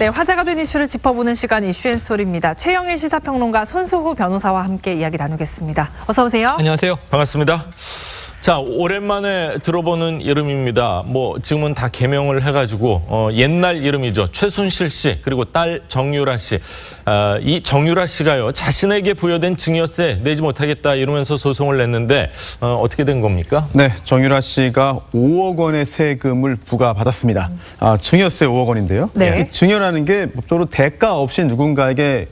네, 화제가 된 이슈를 짚어보는 시간 이슈앤스토리입니다. 최영일 시사평론가 손수호 변호사와 함께 이야기 나누겠습니다. 어서 오세요. 안녕하세요. 반갑습니다. 자, 오랜만에 들어보는 이름입니다. 지금은 다 개명을 해가지고 옛날 이름이죠. 최순실 씨 그리고 딸 정유라 씨. 이 정유라 씨가요, 자신에게 부여된 증여세 내지 못하겠다 이러면서 소송을 냈는데 어떻게 된 겁니까? 네, 정유라 씨가 5억 원의 세금을 부과받았습니다. 증여세 5억 원인데요. 네. 이 증여라는 게 법적으로 대가 없이 누군가에게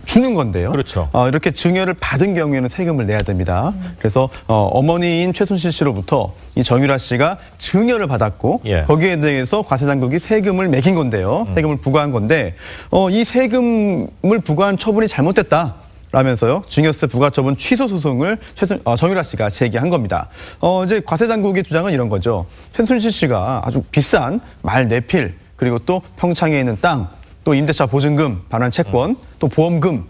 주는 건데요. 그렇죠. 이렇게 증여를 받은 경우에는 세금을 내야 됩니다. 그래서 어머니인 최순실 씨로부터 이 정유라 씨가 증여를 받았고 거기에 대해서 과세당국이 세금을 매긴 건데요. 세금을 부과한 건데 이 세금을 부과한 처분이 잘못됐다. 라면서요, 증여세 부과 처분 취소 소송을 정유라 씨가 제기한 겁니다. 이제 과세당국의 주장은 이런 거죠. 최순실 씨가 아주 비싼 말 4필, 그리고 또 평창에 있는 땅, 또 임대차 보증금, 반환 채권, 또 보험금,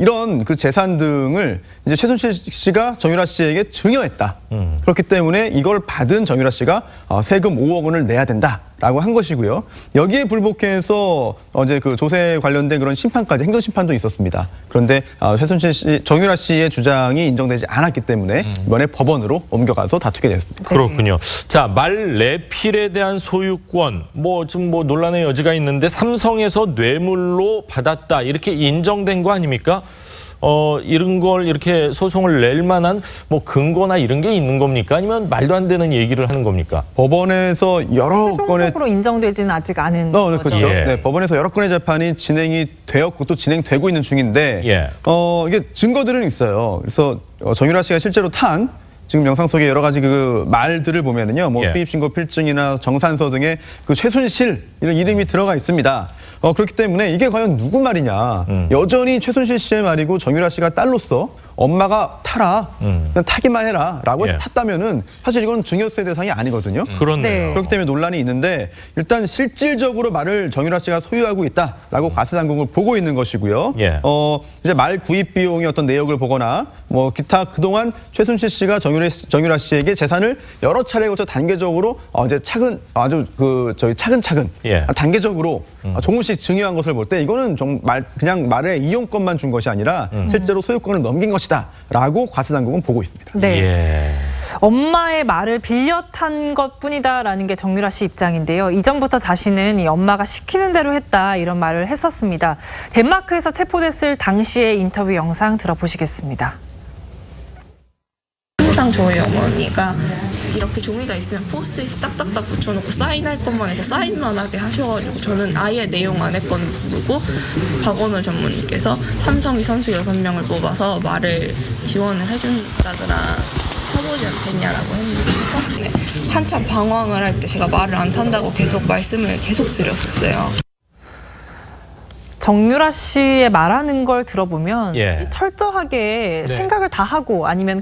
이런 그 재산 등을 이제 최순실 씨가 정유라 씨에게 증여했다. 그렇기 때문에 이걸 받은 정유라 씨가 세금 5억 원을 내야 된다라고 한 것이고요. 여기에 불복해서 이제 그 조세 관련된 그런 심판까지, 행정심판도 있었습니다. 그런데 최순실 씨, 정유라 씨의 주장이 인정되지 않았기 때문에 이번에 법원으로 옮겨가서 다투게 됐습니다. 그렇군요. 자, 말 4필에 대한 소유권, 좀 논란의 여지가 있는데 삼성에서 뇌물로 받았다 이렇게 인정된 거 아닙니까? 이런 걸 이렇게 소송을 낼 만한 근거나 이런 게 있는 겁니까? 아니면 말도 안 되는 얘기를 하는 겁니까? 법원에서 여러 건의 최종적으로 인정되지는 아직 않은 거죠. 그렇죠. 네, 법원에서 여러 건의 재판이 진행이 되었고 또 진행되고 있는 중인데 이게 증거들은 있어요. 그래서 정유라 씨가 실제로 탄 지금 영상 속에 여러 가지 그 말들을 보면은요, 수입신고 필증이나 정산서 등의 그 최순실 이런 이름이 들어가 있습니다. 그렇기 때문에 이게 과연 누구 말이냐? 여전히 최순실 씨의 말이고 정유라 씨가 딸로서 엄마가 타라, 그냥 타기만 해라라고 해서 탔다면은 사실 이건 증여세 대상이 아니거든요. 그렇네요. 네. 그렇기 때문에 논란이 있는데 일단 실질적으로 말을 정유라 씨가 소유하고 있다라고 과세당국을 보고 있는 것이고요. 이제 말 구입 비용의 어떤 내역을 보거나 기타 그동안 최순실 씨가 정유라 씨에게 재산을 여러 차례 거쳐 단계적으로 이제 차근차근 단계적으로 조금씩 증여한 것을 볼 때 이거는 그냥 말의 이용권만 준 것이 아니라 실제로 소유권을 넘긴 것이다라고 과세당국은 보고 있습니다. 네. 엄마의 말을 빌려 탄 것뿐이다라는 게 정유라 씨 입장인데요. 이전부터 자신은 이 엄마가 시키는 대로 했다 이런 말을 했었습니다. 덴마크에서 체포됐을 당시의 인터뷰 영상 들어보시겠습니다. 항상 저희 어머니가 이렇게 종이가 있으면 포스트잇 딱딱딱 붙여놓고 사인할 것만 해서 사인만 하게 하셔가지고 저는 아예 내용 안에 건 모르고 박원호 전무님께서 삼성이 선수 6명을 뽑아서 말을 지원을 해준다더라 해보지 않겠냐라고 했는데 한참 방황을 할 때 제가 말을 안 탄다고 계속 말씀을 계속 드렸었어요. 정유라 씨의 말하는 걸 들어보면 철저하게 생각을 다 하고 아니면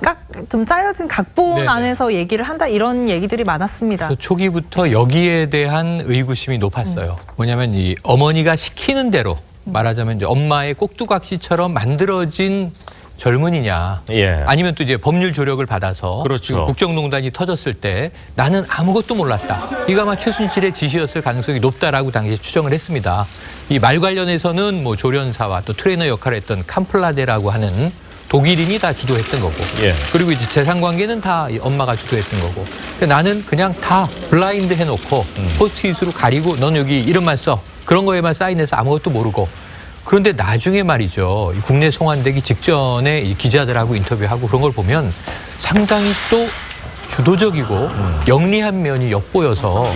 좀 짜여진 각본 안에서 얘기를 한다 이런 얘기들이 많았습니다. 초기부터 여기에 대한 의구심이 높았어요. 뭐냐면 이 어머니가 시키는 대로 말하자면 이제 엄마의 꼭두각시처럼 만들어진 젊은이냐 아니면 또 이제 법률 조력을 받아서 국정농단이 터졌을 때 나는 아무것도 몰랐다. 이거 아마 최순실의 지시였을 가능성이 높다라고 당시에 추정을 했습니다. 이 말 관련해서는 조련사와 또 트레이너 역할을 했던 캄플라데라고 하는 독일인이 다 주도했던 거고 그리고 이제 재산 관계는 다 엄마가 주도했던 거고 나는 그냥 다 블라인드 해놓고 포스트잇으로 가리고 넌 여기 이름만 써. 그런 거에만 사인해서 아무것도 모르고 그런데 나중에 말이죠. 국내 송환되기 직전에 이 기자들하고 인터뷰하고 그런 걸 보면 상당히 또 주도적이고 영리한 면이 엿보여서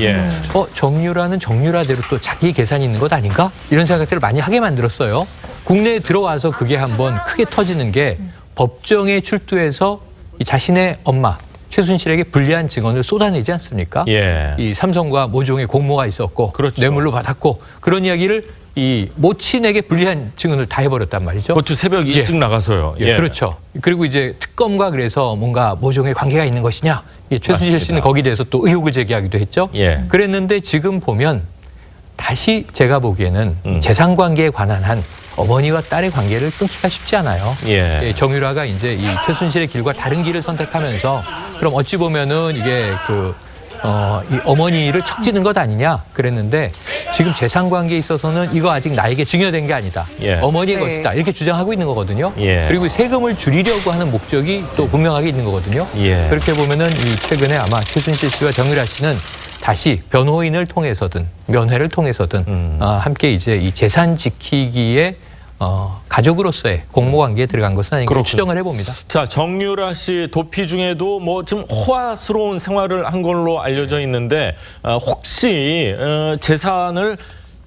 정유라는 정유라대로 또 자기 계산이 있는 것 아닌가? 이런 생각들을 많이 하게 만들었어요. 국내에 들어와서 그게 한번 크게 터지는 게 법정에 출두해서 이 자신의 엄마 최순실에게 불리한 증언을 쏟아내지 않습니까? 이 삼성과 모종의 공모가 있었고 뇌물로 받았고 그런 이야기를 이 모친에게 불리한 증언을 다 해버렸단 말이죠. 그것도 새벽 일찍 나가서요. 그렇죠. 그리고 이제 특검과 그래서 뭔가 모종의 관계가 있는 것이냐. 최순실 씨는 거기에 대해서 또 의혹을 제기하기도 했죠. 그랬는데 지금 보면 다시 제가 보기에는 재산 관계에 관한 한 어머니와 딸의 관계를 끊기가 쉽지 않아요. 정유라가 이제 이 최순실의 길과 다른 길을 선택하면서 그럼 어찌 보면은 이게 이 어머니를 척지는 것 아니냐 그랬는데 지금 재산 관계에 있어서는 이거 아직 나에게 증여된 게 아니다. 예. 어머니의 네. 것이다. 이렇게 주장하고 있는 거거든요. 예. 그리고 세금을 줄이려고 하는 목적이 또 분명하게 있는 거거든요. 예. 그렇게 보면은 이 최근에 아마 최순실 씨와 정유라 씨는 다시 변호인을 통해서든 면회를 통해서든 함께 이제 이 재산 지키기에 가족으로서의 공모 관계에 들어간 것은 아닌가 추정을 해봅니다. 자, 정유라 씨 도피 중에도 뭐 좀 호화스러운 생활을 한 걸로 알려져 있는데 혹시 재산을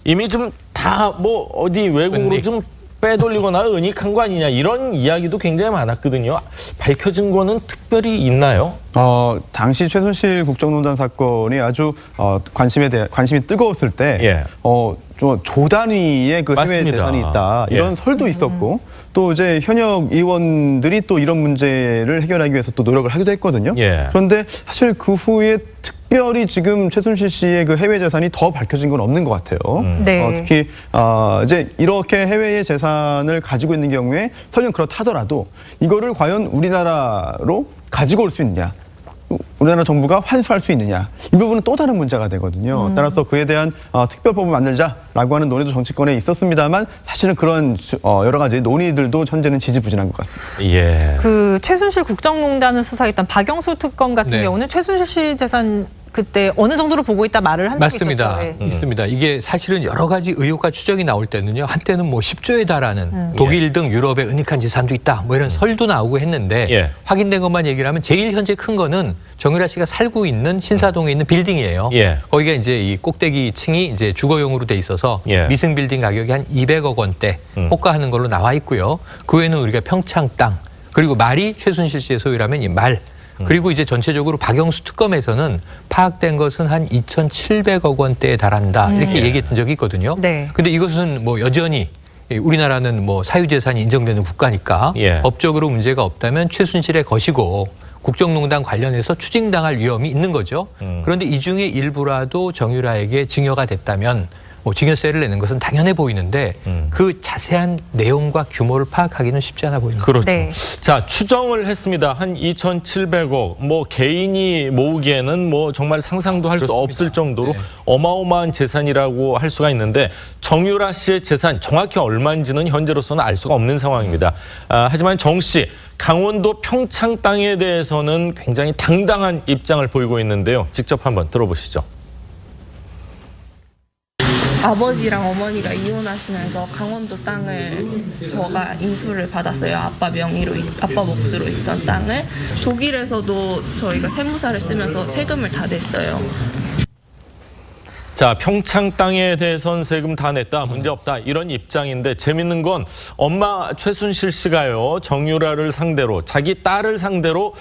이미 좀 다 뭐 어디 외국으로 은닉. 좀 빼돌리거나 은닉한 거 아니냐 이런 이야기도 굉장히 많았거든요. 밝혀진 거는 특별히 있나요? 당시 최순실 국정농단 사건이 아주 관심이 뜨거웠을 때, 예. 좀 조단위의 그 해외 맞습니다. 재산이 있다 이런 예. 설도 있었고, 또 이제 현역 의원들이 또 이런 문제를 해결하기 위해서 또 노력을 하기도 했거든요. 예. 그런데 사실 그 후에 특별히 지금 최순실 씨의 그 해외 재산이 더 밝혀진 건 없는 것 같아요. 네. 특히 이제 이렇게 해외의 재산을 가지고 있는 경우에 설령 그렇다더라도 이거를 과연 우리나라로 가지고 올 수 있느냐, 우리나라 정부가 환수할 수 있느냐, 이 부분은 또 다른 문제가 되거든요. 따라서 그에 대한 특별법을 만들자라고 하는 논의도 정치권에 있었습니다만 사실은 그런 여러 가지 논의들도 현재는 지지부진한 것 같습니다. 예. 그 최순실 국정농단을 수사했던 박영수 특검 같은 네. 경우는 최순실 씨 재산 그때 어느 정도로 보고 있다 말을 한 적이 맞습니다. 있었죠. 예. 있습니다. 이게 사실은 여러 가지 의혹과 추정이 나올 때는요. 한때는 뭐 10조에 달하는 독일 등 유럽의 은닉한 재산도 있다. 뭐 이런 설도 나오고 했는데 예. 확인된 것만 얘기를 하면 제일 현재 큰 거는 정유라 씨가 살고 있는 신사동에 있는 빌딩이에요. 예. 거기가 이제 이 꼭대기 층이 이제 주거용으로 돼 있어서 예. 미승 빌딩 가격이 한 200억 원대 호가하는 걸로 나와 있고요. 그 외에는 우리가 평창 땅, 그리고 말이 최순실 씨의 소유라면 이 말, 그리고 이제 전체적으로 박영수 특검에서는 파악된 것은 한 2,700억 원대에 달한다. 이렇게 얘기했던 적이 있거든요. 네. 근데 이것은 뭐 여전히 우리나라는 뭐 사유재산이 인정되는 국가니까 예. 법적으로 문제가 없다면 최순실의 것이고 국정농단 관련해서 추징당할 위험이 있는 거죠. 그런데 이 중에 일부라도 정유라에게 증여가 됐다면 뭐 증여세를 내는 것은 당연해 보이는데 그 자세한 내용과 규모를 파악하기는 쉽지 않아 보입니다. 그렇죠. 네. 자, 추정을 했습니다. 한 2,700억. 뭐 개인이 모으기에는 뭐 정말 상상도 할 수 없을 정도로 네. 어마어마한 재산이라고 할 수가 있는데 정유라 씨의 재산 정확히 얼마인지는 현재로서는 알 수가 없는 상황입니다. 하지만 정 씨, 강원도 평창 땅에 대해서는 굉장히 당당한 입장을 보이고 있는데요. 직접 한번 들어보시죠. 아버지랑 어머니가 이혼하시면서 강원도 땅을 저가 인수를 받았어요. 아빠 명의로, 아빠 몫으로 있던 땅을. 독일에서도 저희가 세무사를 쓰면서 세금을 다 냈어요. 자, 평창 땅에 대해선 세금 다 냈다, 문제 없다 이런 입장인데 재밌는 건 엄마 최순실 씨가요, 정유라를 상대로 자기 딸을 상대로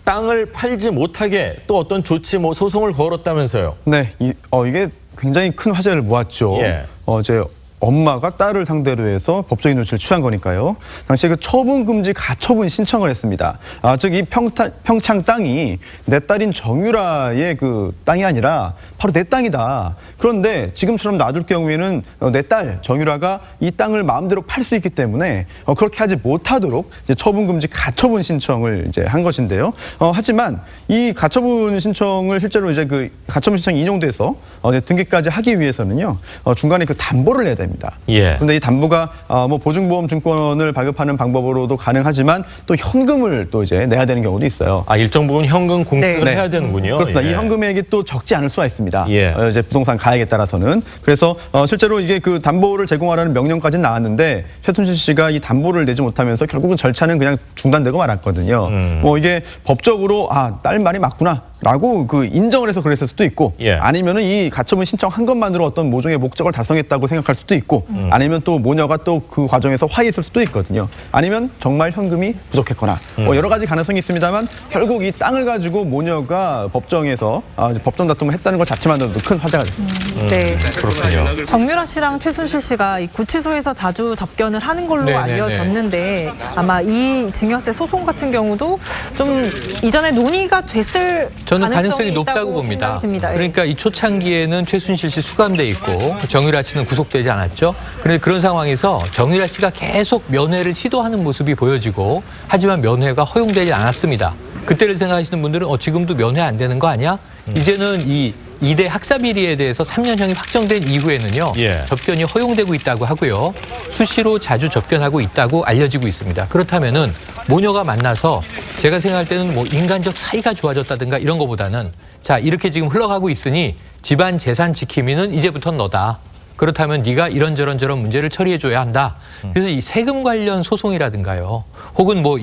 땅을 팔지 못하게 또 어떤 조치 뭐 소송을 걸었다면서요. 네, 이게 굉장히 큰 화제를 모았죠. 예. 이제 엄마가 딸을 상대로 해서 법적인 조치를 취한 거니까요. 당시에 그 처분금지 가처분 신청을 했습니다. 즉 이 평창 땅이 내 딸인 정유라의 그 땅이 아니라 바로 내 땅이다. 그런데 지금처럼 놔둘 경우에는 내 딸 정유라가 이 땅을 마음대로 팔 수 있기 때문에 그렇게 하지 못하도록 이제 처분금지 가처분 신청을 이제 한 것인데요. 하지만 이 가처분 신청을 실제로 이제 그 가처분 신청이 인용돼서 이제 등기까지 하기 위해서는요. 중간에 그 담보를 내야 됩니다. 예. 그런데 이 담보가 뭐 보증보험 증권을 발급하는 방법으로도 가능하지만 또 현금을 또 이제 내야 되는 경우도 있어요. 일정 부분 현금 공탁을 네. 해야 되는군요. 그렇습니다. 예. 이 현금액이 또 적지 않을 수가 있습니다. 예. 이제 부동산 가액에 따라서는. 그래서 실제로 이게 그 담보를 제공하라는 명령까지는 나왔는데 최순실 씨가 이 담보를 내지 못하면서 결국은 절차는 그냥 중단되고 말았거든요. 뭐 이게 법적으로 딸 말이 맞구나라고 그 인정을 해서 그랬을 수도 있고, 예. 아니면은 이 가처분 신청한 것만으로 어떤 모종의 목적을 달성했다고 생각할 수도 있고, 아니면 또 모녀가 또 그 과정에서 화해했을 수도 있거든요. 아니면 정말 현금이 부족했거나 여러 가지 가능성이 있습니다만 결국 이 땅을 가지고 모녀가 법정에서 법정 다툼을 했다는 것 자체만으로도 큰 화제가 됐습니다. 네. 그렇군요. 정유라 씨랑 최순실 씨가 이 구치소에서 자주 접견을 하는 걸로 네네네. 알려졌는데 아마 이 증여세 소송 같은 경우도 좀 이전에 논의가 됐을 저는 가능성이 있다고 높다고 봅니다. 생각이 듭니다. 예. 그러니까 이 초창기에는 최순실 씨 수감돼 있고 정유라 씨는 구속되지 않았죠. 그런데 그런 상황에서 정유라 씨가 계속 면회를 시도하는 모습이 보여지고 하지만 면회가 허용되지 않았습니다. 그때를 생각하시는 분들은 지금도 면회 안 되는 거 아니야? 이제는 이 2대 학사 비리에 대해서 3년형이 확정된 이후에는요. 예. 접견이 허용되고 있다고 하고요. 수시로 자주 접견하고 있다고 알려지고 있습니다. 그렇다면은 모녀가 만나서 제가 생각할 때는 뭐 인간적 사이가 좋아졌다든가 이런 거보다는 자, 이렇게 지금 흘러가고 있으니 집안 재산 지킴이는 이제부터는 너다. 그렇다면 네가 이런저런 문제를 처리해줘야 한다. 그래서 이 세금 관련 소송이라든가요. 혹은 뭐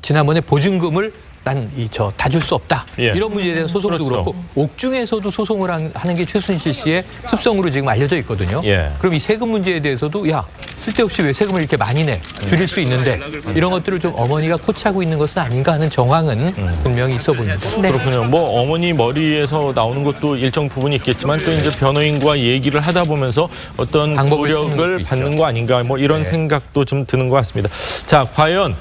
지난번에 보증금을 다 줄 수 없다. 예. 이런 문제에 대한 소송도 그렇죠. 그렇고 옥중에서도 소송을 하는 게 최순실 씨의 습성으로 지금 알려져 있거든요. 예. 그럼 이 세금 문제에 대해서도 야, 쓸데없이 왜 세금을 이렇게 많이 내? 줄일 수 있는데 이런 것들을 좀 어머니가 코치하고 있는 것은 아닌가 하는 정황은 분명히 있어 보입니다. 네. 그렇군요. 뭐 어머니 머리에서 나오는 것도 일정 부분이 있겠지만 또 이제 변호인과 얘기를 하다 보면서 어떤 방법을 찾는 조력을 것도 받는 있죠. 거 아닌가 뭐 이런 네. 생각도 좀 드는 것 같습니다. 자, 과연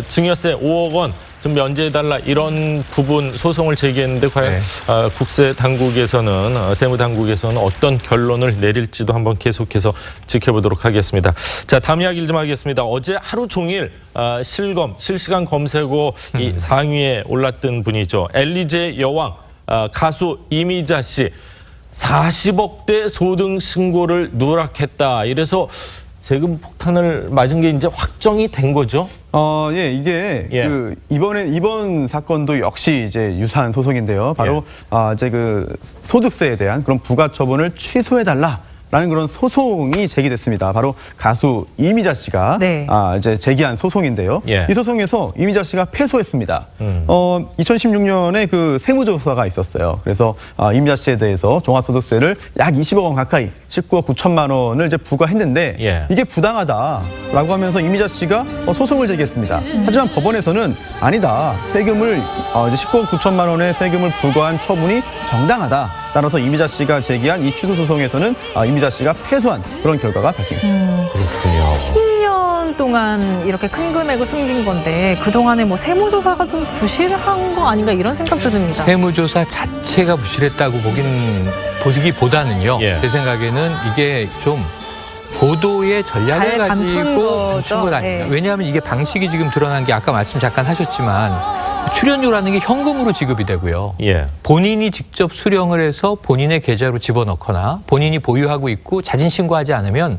증여세 5억 원 좀 면제해달라 이런 부분 소송을 제기했는데 과연 네. 국세 당국에서는 세무 당국에서는 어떤 결론을 내릴지도 한번 계속해서 지켜보도록 하겠습니다. 자, 다음 이야기를 좀 하겠습니다. 어제 하루 종일 실시간 검색어 이 상위에 올랐던 분이죠. 엘리제 여왕 가수 이미자 씨 40억대 소등 신고를 누락했다. 이래서 세금 폭탄을 맞은 게 이제 확정이 된 거죠. 예, 이게 예. 이번 사건도 역시 이제 유사한 소송인데요. 바로 이제 소득세에 대한 그런 부과 처분을 취소해 달라. 라는 그런 소송이 제기됐습니다. 바로 가수 이미자 씨가 네. 이제 제기한 소송인데요. 예. 이 소송에서 이미자 씨가 패소했습니다. 2016년에 그 세무조사가 있었어요. 그래서 이미자 씨에 대해서 종합소득세를 약 20억 원 가까이 19억 9천만 원을 이제 부과했는데 예. 이게 부당하다라고 하면서 이미자 씨가 소송을 제기했습니다. 하지만 법원에서는 아니다. 세금을 이제 19억 9천만 원의 세금을 부과한 처분이 정당하다. 따라서 이미자 씨가 제기한 이 취소 소송에서는 이미자 씨가 패소한 그런 결과가 발생했습니다. 그렇군요. 10년 동안 이렇게 큰 금액을 숨긴 건데 그동안에 뭐 세무조사가 좀 부실한 거 아닌가 이런 생각도 듭니다. 세무조사 자체가 부실했다고 보기보다는요. 예. 제 생각에는 이게 좀 보도의 전략을 잘 감춘 가지고 거죠. 감춘 것 아닙니까? 예. 왜냐하면 이게 방식이 지금 드러난 게 아까 말씀 잠깐 하셨지만 출연료라는 게 현금으로 지급이 되고요. 예. 본인이 직접 수령을 해서 본인의 계좌로 집어넣거나 본인이 보유하고 있고 자진 신고하지 않으면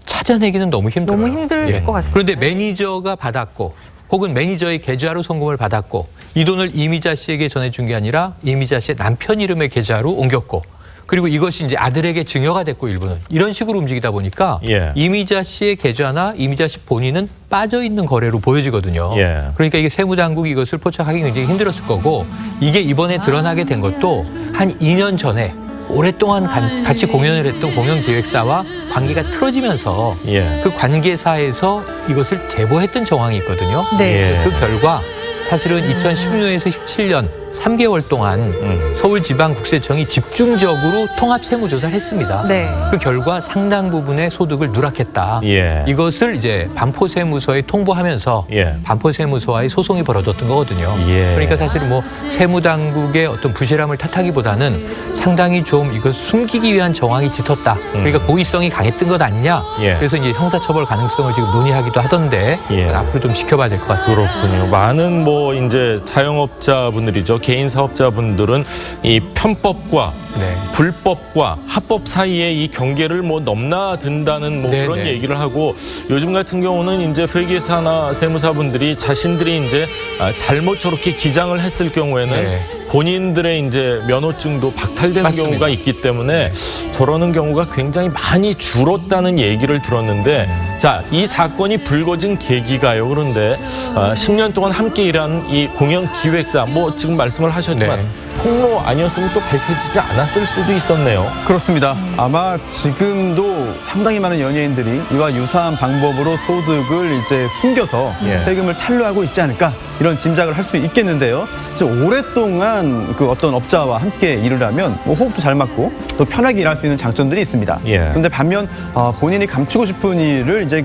찾아내기는 너무 힘들어요. 너무 힘들 것 같습니다. 그런데 매니저가 받았고 혹은 매니저의 계좌로 송금을 받았고 이 돈을 이미자 씨에게 전해준 게 아니라 이미자 씨의 남편 이름의 계좌로 옮겼고 그리고 이것이 이제 아들에게 증여가 됐고 일부는 이런 식으로 움직이다 보니까 예. 이미자 씨의 계좌나 이미자 씨 본인은 빠져 있는 거래로 보여지거든요. 예. 그러니까 이게 세무당국이 이것을 포착하기 굉장히 힘들었을 거고 이게 이번에 드러나게 된 것도 한 2년 전에 오랫동안 같이 공연을 했던 공연기획사와 관계가 틀어지면서 예. 그 관계사에서 이것을 제보했던 정황이 있거든요. 네. 예. 그 결과 사실은 2016년에서 17년 3개월 동안 서울지방국세청이 집중적으로 통합세무조사를 했습니다. 네. 그 결과 상당 부분의 소득을 누락했다. 예. 이것을 이제 반포세무서에 통보하면서 예. 반포세무서와의 소송이 벌어졌던 거거든요. 예. 그러니까 사실은 뭐 세무당국의 어떤 부실함을 탓하기보다는 상당히 좀 이걸 숨기기 위한 정황이 짙었다. 그러니까 고의성이 강했던 것 아니냐. 예. 그래서 이제 형사처벌 가능성을 지금 논의하기도 하던데 예. 앞으로 좀 지켜봐야 될 것 같습니다. 그렇군요. 많은 뭐 이제 자영업자분들이죠. 개인 사업자분들은 이 편법과 네. 불법과 합법 사이에 이 경계를 뭐 넘나든다는 뭐 네, 그런 네. 얘기를 하고 요즘 같은 경우는 이제 회계사나 세무사분들이 자신들이 이제 잘못 저렇게 기장을 했을 경우에는 네. 본인들의 이제 면허증도 박탈되는 맞습니다. 경우가 있기 때문에 저러는 경우가 굉장히 많이 줄었다는 얘기를 들었는데 자, 이 사건이 불거진 계기가요. 그런데 10년 동안 함께 일한 이 공연 기획사 뭐 지금 말씀을 하셨지만 네. 폭로 아니었으면 또 밝혀지지 않았을 수도 있었네요. 그렇습니다. 아마 지금도 상당히 많은 연예인들이 이와 유사한 방법으로 소득을 이제 숨겨서 예. 세금을 탈루하고 있지 않을까 이런 짐작을 할 수 있겠는데요. 이제 오랫동안 그 어떤 업자와 함께 일을 하면 뭐 호흡도 잘 맞고 또 편하게 일할 수 있는 장점들이 있습니다. 예. 그런데 반면 본인이 감추고 싶은 일을 이제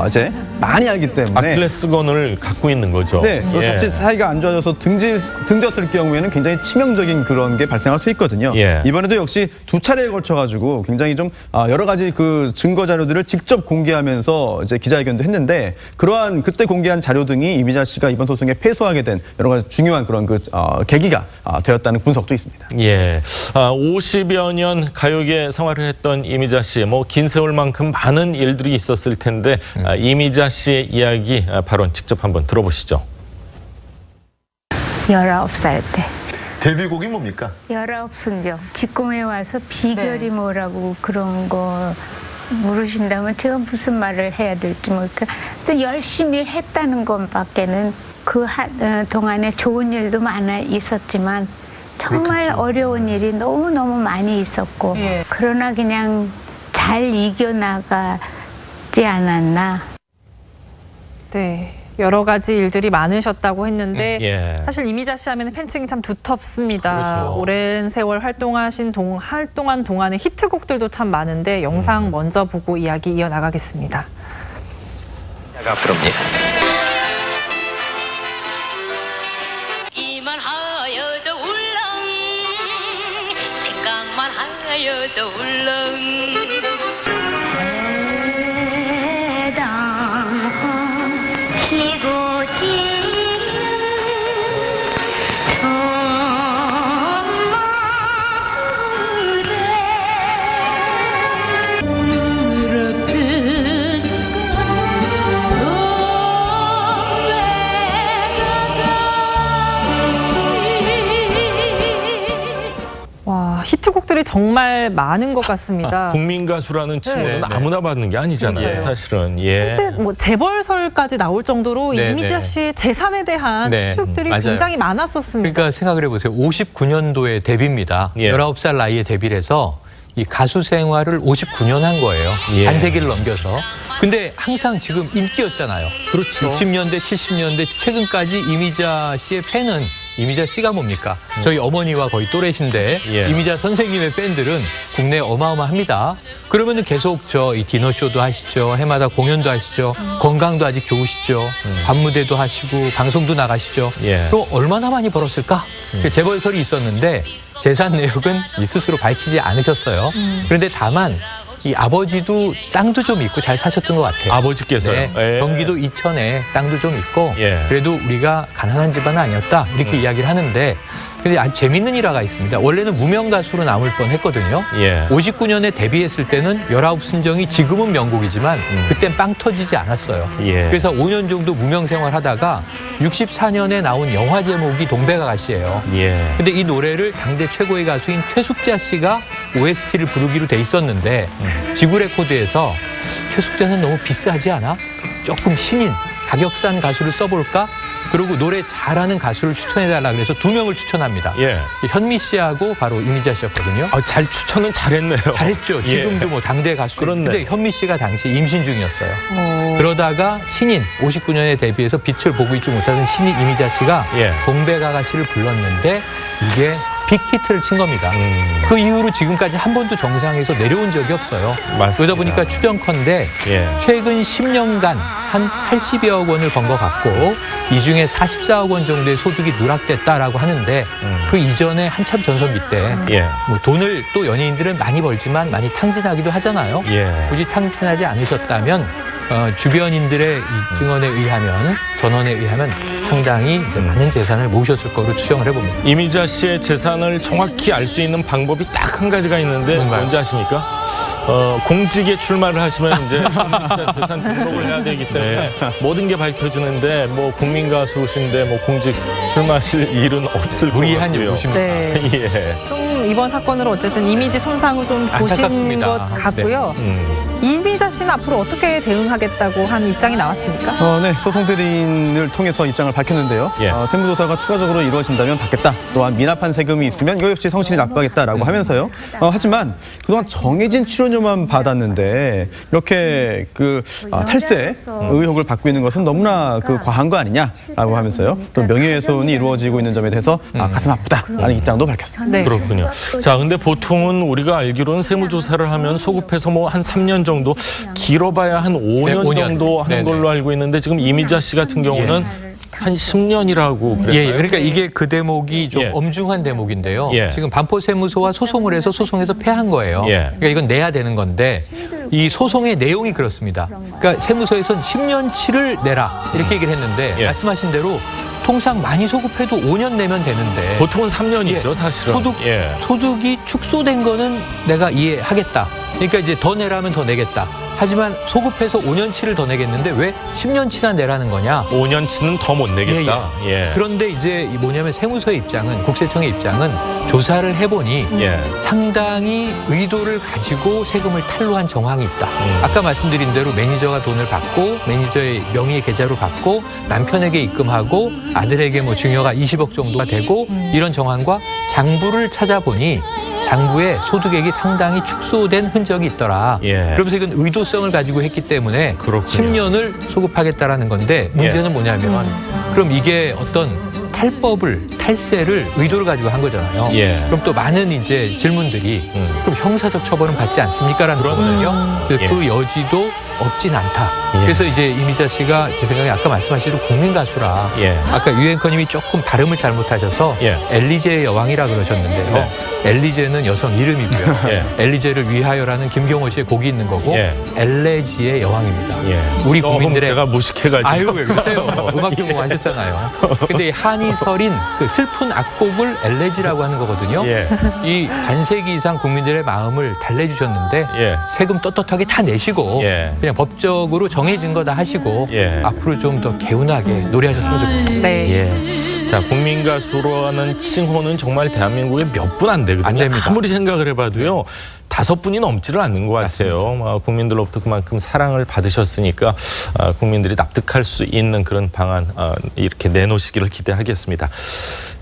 이제 많이 알기 때문에 아킬레스건을 갖고 있는 거죠. 네, 그리고 예. 자칫 사이가 안 좋아져서 등졌을 경우에는 굉장히 치명적인 그런 게 발생할 수 있거든요. 예. 이번에도 역시 2차례에 걸쳐가지고 굉장히 좀 여러 가지 그 증거 자료들을 직접 공개하면서 이제 기자회견도 했는데 그러한 그때 공개한 자료 등이 이미자 씨가 이번 소송에 패소하게 된 여러 가지 중요한 그런 계기가 되었다는 분석도 있습니다. 예. 50여 년 가요계 생활을 했던 이미자 씨, 뭐 긴 세월만큼 많은 일들이 있었을 텐데 이미자 씨의 이야기 발언 직접 한번 들어보시죠. 19살 때 데뷔곡이 뭡니까? 19순정 직공에 와서 비결이 뭐라고 그런 거 물으신다면 제가 무슨 말을 해야 될지 모르겠어요. 또 열심히 했다는 것밖에는 그 동안에 좋은 일도 많아 있었지만 정말 어려운 일이 너무너무 많이 있었고 그러나 그냥 잘 이겨나가지 않았나. 네. 여러 가지 일들이 많으셨다고 했는데 예. 사실 이미자 씨 하면 팬층이 참 두텁습니다. 그렇죠. 오랜 세월 활동한 동안의 히트곡들도 참 많은데 영상 먼저 보고 이야기 이어나가겠습니다. 부릅니다. 이만 하여도 울렁 생각만 하여도 울렁 와, 히트곡들이 정말 많은 것 같습니다. 국민 가수라는 칭호는 네. 아무나 받는 게 아니잖아요, 네. 사실은. 예. 근데 뭐 재벌설까지 나올 정도로 네, 이미자 네. 씨의 재산에 대한 네, 추측들이 맞아요. 굉장히 많았었습니다. 그러니까 생각을 해보세요. 59년도에 데뷔입니다. 예. 19살 나이에 데뷔를 해서 이 가수 생활을 59년 한 거예요. 예. 반세기를 넘겨서. 근데 항상 지금 인기였잖아요. 그렇죠. 60년대, 70년대 최근까지 이미자 씨의 팬은 이미자 씨가 뭡니까? 저희 어머니와 거의 또래신데 예. 이미자 선생님의 팬들은 국내에 어마어마합니다. 그러면은 계속 이 디너쇼도 하시죠. 해마다 공연도 하시죠. 건강도 아직 좋으시죠. 밤무대도 하시고 방송도 나가시죠. 예. 그럼 얼마나 많이 벌었을까? 재벌설이 있었는데 재산 내역은 스스로 밝히지 않으셨어요. 그런데 다만 이 아버지도 땅도 좀 있고 잘 사셨던 것 같아요. 아버지께서요? 네, 예. 경기도 이천에 땅도 좀 있고 예. 그래도 우리가 가난한 집안은 아니었다 이렇게 이야기를 하는데 근데 아주 재밌는 일화가 있습니다. 원래는 무명 가수로 남을 뻔했거든요. 예. 59년에 데뷔했을 때는 19순정이 지금은 명곡이지만 그땐 빵 터지지 않았어요. 예. 그래서 5년 정도 무명 생활하다가 64년에 나온 영화 제목이 동백아가씨예요. 예. 근데 이 노래를 당대 최고의 가수인 최숙자 씨가 OST를 부르기로 돼 있었는데 지구레코드에서 최숙자는 너무 비싸지 않아? 조금 신인, 가격 싼 가수를 써볼까? 그리고 노래 잘하는 가수를 추천해달라 그래서 2명을 추천합니다. 예. 현미 씨하고 바로 이미자 씨였거든요. 잘 추천은 잘했네요. 잘했죠. 예. 지금도 뭐 당대 가수. 그렇네. 근데 현미 씨가 당시 임신 중이었어요. 그러다가 신인 59년에 데뷔해서 빛을 보고 있지 못하던 신인 이미자 씨가 예. 동백아가씨를 불렀는데 이게 빅히트를 친 겁니다. 그 이후로 지금까지 한 번도 정상에서 내려온 적이 없어요. 맞습니다. 그러다 보니까 추정컨대 예. 최근 10년간 한 80여억 원을 번 것 같고 이 중에 44억 원 정도의 소득이 누락됐다라고 하는데 그 이전에 한참 전성기 때 예. 뭐 돈을 또 연예인들은 많이 벌지만 많이 탕진하기도 하잖아요. 예. 굳이 탕진하지 않으셨다면 주변인들의 이 증언에 의하면 전언에 의하면 상당히 이제 많은 재산을 모으셨을 거로 추정을 해봅니다. 이미자 씨의 재산을 정확히 알 수 있는 방법이 딱 한 가지가 있는데 뭔가요? 뭔지 아십니까? 공직에 출마를 하시면 이제 재산 등록을 해야 되기 때문에 모든 게 밝혀지는데 뭐 국민 가수신데 뭐 공직 출마하실 일은 없을 것 무리한 같고요. 요구십니다. 네. 예. 좀 이번 사건으로 어쨌든 이미지 손상을 좀 보신 안타깝습니다. 것 같고요. 이미자 씨는 앞으로 어떻게 대응하겠다고 한 입장이 나왔습니까? 네, 소송 대리인을 통해서 입장을 밝혔는데요. 예. 세무조사가 추가적으로 이루어진다면 받겠다. 또한 미납한 세금이 있으면 이거 역시 성실히 납부하겠다라고 하면서요. 하지만 그동안 정해진 출연료만 받았는데 이렇게 탈세 의혹을 받고 있는 것은 너무나 과한 거 아니냐라고 하면서요. 또 명예훼손이 이루어지고 있는 점에 대해서 가슴 아프다라는 입장도 밝혔습니다. 네. 그렇군요. 자, 근데 보통은 우리가 알기로는 세무조사를 하면 소급해서 뭐 한 3년 정도, 길어봐야 한 5년, 5년. 정도 하는 네네. 걸로 알고 있는데 지금 이미자 씨 같은 경우는 한 10년이라고 그랬어요. 예, 그러니까 이게 그 대목이 좀 예. 엄중한 대목인데요. 예. 지금 반포세무소와 소송을 해서 소송에서 패한 거예요. 예. 그러니까 이건 내야 되는 건데 이 소송의 내용이 그렇습니다. 그러니까 세무서에서는 10년치를 내라 이렇게 얘기를 했는데 예. 말씀하신 대로 통상 많이 소급해도 5년 내면 되는데 보통은 3년이죠, 예. 사실은. 소득이 축소된 거는 내가 이해하겠다. 그러니까 이제 더 내라면 더 내겠다. 하지만 소급해서 5년치를 더 내겠는데 왜 10년치나 내라는 거냐? 5년치는 더 못 내겠다. 예. 그런데 이제 뭐냐면 세무서의 입장은, 국세청의 입장은 조사를 해보니 예. 상당히 의도를 가지고 세금을 탈루한 정황이 있다. 아까 말씀드린 대로 매니저가 돈을 받고 매니저의 명의 계좌로 받고 남편에게 입금하고 아들에게 뭐 증여가 20억 정도가 되고 이런 정황과 장부를 찾아보니 장부의 소득액이 상당히 축소된 흔적이 있더라. 예. 그러면서 이건 의도성을 가지고 했기 때문에 그렇군요. 10년을 소급하겠다라는 건데 문제는 뭐냐면 그럼 이게 어떤 탈세를 의도를 가지고 한 거잖아요. 예. 그럼 또 많은 이제 질문들이 그럼 형사적 처벌은 받지 않습니까라는 거거든요. 예. 그 여지도 없진 않다. 예. 그래서 이제 이미자 씨가 제 생각에 아까 말씀하신 국민 가수라. 예. 아까 유앵커님이 조금 발음을 잘못하셔서 예. 엘리제의 여왕이라 그러셨는데요. 네. 엘리제는 여성 이름이고요. 예. 엘리제를 위하여라는 김경호 씨의 곡이 있는 거고 예. 엘레지의 여왕입니다. 예. 우리 너무 국민들의 제가 무식해가지고. 아유 왜 그러세요? 음악 전공하셨잖아요. 근데 이 한이설인 그 슬픈 악곡을 엘레지라고 하는 거거든요. 예. 이 반세기 이상 국민들의 마음을 달래주셨는데 예. 세금 떳떳하게 다 내시고 예. 그냥 법적으로 정해진 거 다 하시고 예. 앞으로 좀 더 개운하게 노래하셨으면 좋겠습니다. 네. 예. 자, 국민 가수라는 칭호는 정말 대한민국에 몇 분 안 되거든요. 안 됩니다. 아무리 생각을 해봐도요. 5분이 넘지를 않는 것 같아요. 국민들로부터 그만큼 사랑을 받으셨으니까 국민들이 납득할 수 있는 그런 방안 이렇게 내놓으시기를 기대하겠습니다.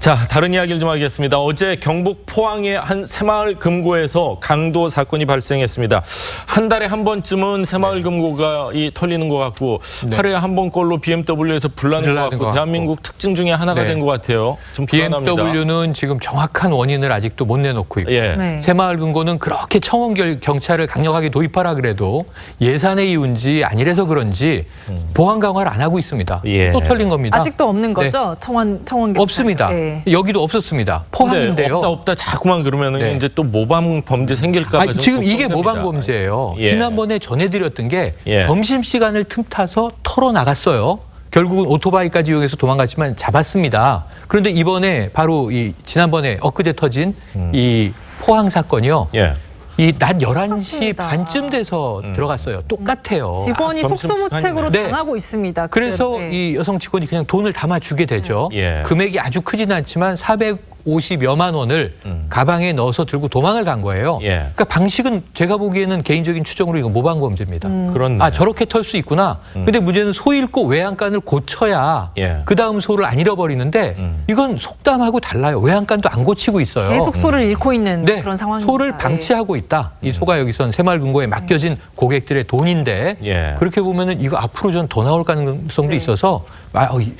자, 다른 이야기를 좀 하겠습니다. 어제 경북 포항의 한 새마을 금고에서 강도 사건이 발생했습니다. 한 달에 한 번쯤은 새마을 금고가 털리는 것 같고 하루에 한 번꼴로 BMW에서 불나는 것 같고 대한민국 특징 중에 하나가 된 것 같아요. 좀 불안합니다. BMW는 지금 정확한 원인을 아직도 못 내놓고 있고 예. 네. 새마을 금고는 그렇게 청원 경찰을 강력하게 도입하라 그래도 예산의 이유인지 아니래서 그런지 보안 강화를 안 하고 있습니다. 예. 또 털린 겁니다. 아직도 없는 거죠? 청원 경찰. 없습니다. 네. 여기도 없었습니다. 포항인데요. 없다 자꾸만 그러면 네. 이제 또 모방 범죄 생길까 봐 지금 이게 모방 범죄예요. 예. 지난번에 전해드렸던 게 예. 점심시간을 틈타서 털어 나갔어요. 결국은 오토바이까지 이용해서 도망갔지만 잡았습니다. 그런데 이번에 바로 지난번에 엊그제 터진 이 포항 사건이요. 예. 이 낮 11시 맞습니다. 반쯤 돼서 들어갔어요. 똑같아요. 직원이 속수무책으로 네. 당하고 있습니다. 그래서 네. 이 여성 직원이 그냥 돈을 담아주게 되죠. 예. 금액이 아주 크지는 않지만 450여만 원을 가방에 넣어서 들고 도망을 간 거예요. 예. 그러니까 방식은 제가 보기에는 개인적인 추정으로 이거 모방 범죄입니다. 그렇네. 아 저렇게 털 수 있구나. 근데 문제는 소 잃고 외양간을 고쳐야 예. 그 다음 소를 안 잃어버리는데 이건 속담하고 달라요. 외양간도 안 고치고 있어요. 계속 소를 잃고 있는 네, 그런 상황입니다. 소를 방치하고 있다. 이 소가 여기선 새마을금고에 맡겨진 고객들의 돈인데 예. 그렇게 보면은 이거 앞으로 좀 더 나올 가능성도 네. 있어서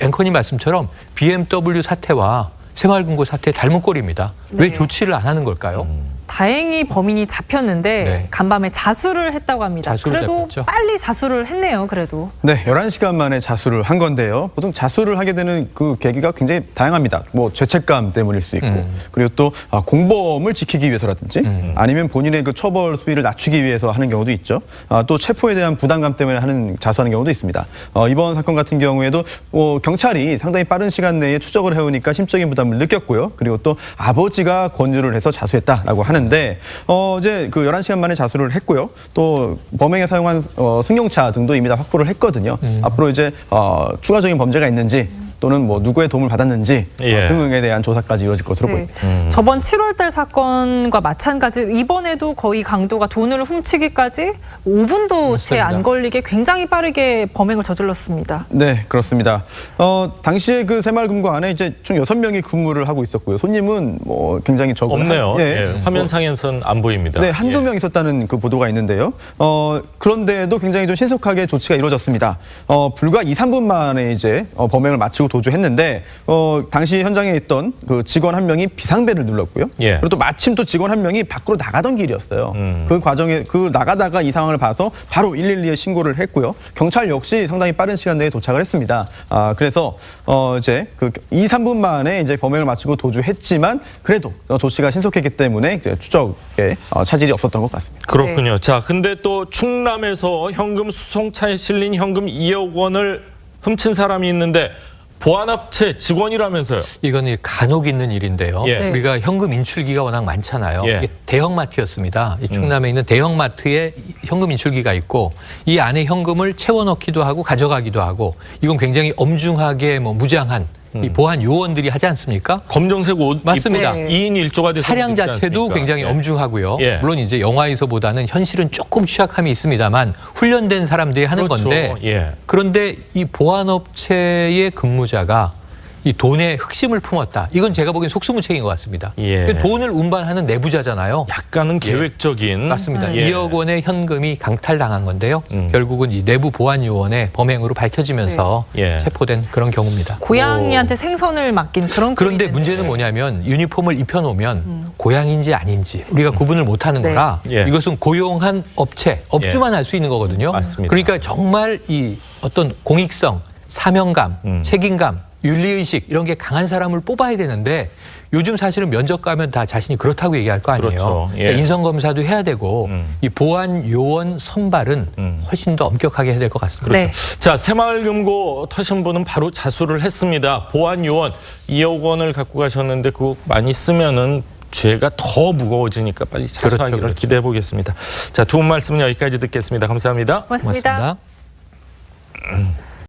앵커님 말씀처럼 BMW 사태와 새마을금고 사태 닮은 꼴입니다. 왜 네. 조치를 안 하는 걸까요? 다행히 범인이 잡혔는데 네. 간밤에 자수를 했다고 합니다. 자수를 그래도 잡혔죠. 빨리 자수를 했네요. 그래도. 네, 11시간 만에 자수를 한 건데요. 보통 자수를 하게 되는 그 계기가 굉장히 다양합니다. 뭐 죄책감 때문일 수 있고, 그리고 또 공범을 지키기 위해서라든지, 아니면 본인의 그 처벌 수위를 낮추기 위해서 하는 경우도 있죠. 또 체포에 대한 부담감 때문에 자수하는 경우도 있습니다. 이번 사건 같은 경우에도 경찰이 상당히 빠른 시간 내에 추적을 해오니까 심적인 부담을 느꼈고요. 그리고 또 아버지가 권유를 해서 자수했다라고 하는데 이제 그 11시간 만에 자수를 했고요. 또 범행에 사용한 승용차 등도 이미 다 확보를 했거든요. 앞으로 이제 추가적인 범죄가 있는지 또는 뭐 누구의 도움을 받았는지 예. 등에 대한 조사까지 이루어질 것으로 네. 보입니다. 저번 7월달 사건과 마찬가지 이번에도 거의 강도가 돈을 훔치기까지 5분도 채 안 맞습니다. 걸리게 굉장히 빠르게 범행을 저질렀습니다. 네, 그렇습니다. 당시에 그 새마을금고 안에 이제 총 6명이 근무를 하고 있었고요. 손님은 뭐 굉장히 적고 없네요. 예. 화면상에선 안 보입니다. 네, 한두 예. 명 있었다는 그 보도가 있는데요. 그런데도 굉장히 좀 신속하게 조치가 이루어졌습니다. 불과 2, 3분 만에 이제 범행을 마치고 도주했는데 당시 현장에 있던 그 직원 한 명이 비상벨을 눌렀고요. 예. 그리고 또 마침 또 직원 한 명이 밖으로 나가던 길이었어요. 그 과정에 나가다가 이 상황을 봐서 바로 112에 신고를 했고요. 경찰 역시 상당히 빠른 시간 내에 도착을 했습니다. 그래서 이제 그 2, 3분 만에 이제 범행을 마치고 도주했지만 그래도 조 씨가 신속했기 때문에 이제 추적에 차질이 없었던 것 같습니다. 그렇군요. 자, 근데 또 충남에서 현금 수송차에 실린 현금 2억 원을 훔친 사람이 있는데 보안업체 직원이라면서요. 이건 간혹 있는 일인데요. 예. 우리가 현금 인출기가 워낙 많잖아요. 예. 이게 대형마트였습니다. 이 충남에 있는 대형마트에 현금 인출기가 있고 이 안에 현금을 채워넣기도 하고 가져가기도 하고 이건 굉장히 엄중하게 무장한 이 보안 요원들이 하지 않습니까? 검정색 옷 맞습니다. 입고 2인 1조가 돼서 차량 움직이지 자체도 않습니까? 굉장히 예. 엄중하고요. 예. 물론 이제 영화에서보다는 현실은 조금 취약함이 있습니다만 훈련된 사람들이 하는 그렇죠. 건데 예. 그런데 이 보안업체의 근무자가 이 돈에 흑심을 품었다. 이건 제가 보기엔 속수무책인 것 같습니다. 예. 돈을 운반하는 내부자잖아요. 약간은 계획적인 맞습니다. 예. 2억 원의 현금이 강탈당한 건데요. 결국은 이 내부 보안 요원의 범행으로 밝혀지면서 예. 체포된 그런 경우입니다. 고양이한테 생선을 맡긴 그런 그런데 꼴이 문제는 됐는데. 뭐냐면 유니폼을 입혀놓으면 고양인지 아닌지 우리가 구분을 못하는 네. 거라 예. 이것은 고용한 업주만 알 수 있는 거거든요. 맞습니다. 그러니까 정말 이 어떤 공익성, 사명감, 책임감, 윤리의식 이런 게 강한 사람을 뽑아야 되는데 요즘 사실은 면접 가면 다 자신이 그렇다고 얘기할 거 아니에요. 그렇죠. 예. 그러니까 인성검사도 해야 되고 이 보안 요원 선발은 훨씬 더 엄격하게 해야 될 것 같습니다. 네. 자, 새마을금고 터신 분은 바로 자수를 했습니다. 보안 요원 2억 원을 갖고 가셨는데 그거 많이 쓰면은 죄가 더 무거워지니까 빨리 자수하기를 그렇죠. 기대해 보겠습니다. 자, 두 분 말씀은 여기까지 듣겠습니다. 감사합니다. 고맙습니다. 고맙습니다.